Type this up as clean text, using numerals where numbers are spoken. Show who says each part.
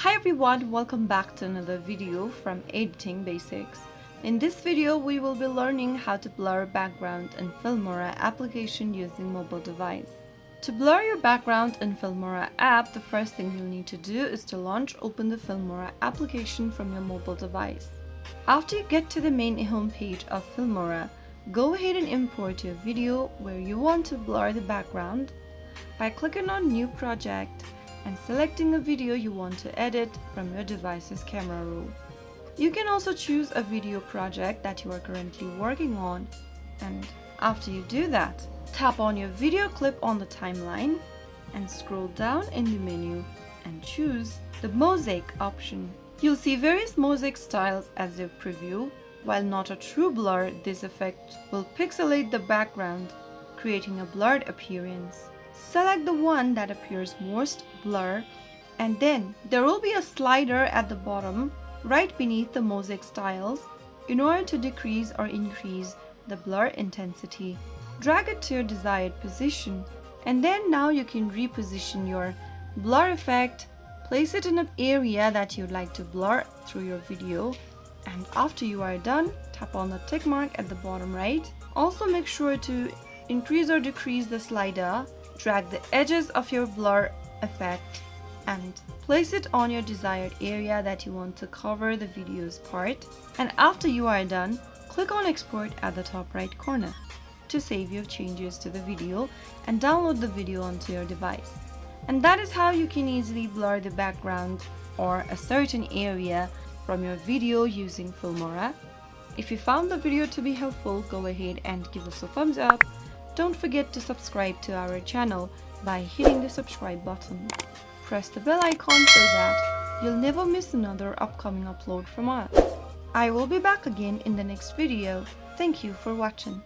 Speaker 1: Hi everyone, welcome back to another video from Editing Basics. In this video, we will be learning how to blur background in Filmora application using mobile device. To blur your background in Filmora app, the first thing you'll need to do is to open the Filmora application from your mobile device. After you get to the main home page of Filmora, go ahead and import your video where you want to blur the background by clicking on New Project and selecting a video you want to edit from your device's camera roll. You can also choose a video project that you are currently working on, and after you do that, tap on your video clip on the timeline and scroll down in the menu and choose the mosaic option. You'll see various mosaic styles as your preview. While not a true blur, this effect will pixelate the background, creating a blurred appearance. Select the one that appears most blur, and then there will be a slider at the bottom right beneath the mosaic styles in order to decrease or increase the blur intensity. Drag it to your desired position, and then now you can reposition your blur effect, place it in an area that you'd like to blur through your video, and after you are done, tap on the tick mark at the bottom right. Also make sure to increase or decrease the slider. Drag the edges of your blur effect and place it on your desired area that you want to cover the video's part. And after you are done, click on Export at the top right corner to save your changes to the video and download the video onto your device. And that is how you can easily blur the background or a certain area from your video using Filmora. If you found the video to be helpful, go ahead and give us a thumbs up. Don't forget to subscribe to our channel by hitting the subscribe button. Press the bell icon so that you'll never miss another upcoming upload from us. I will be back again in the next video. Thank you for watching.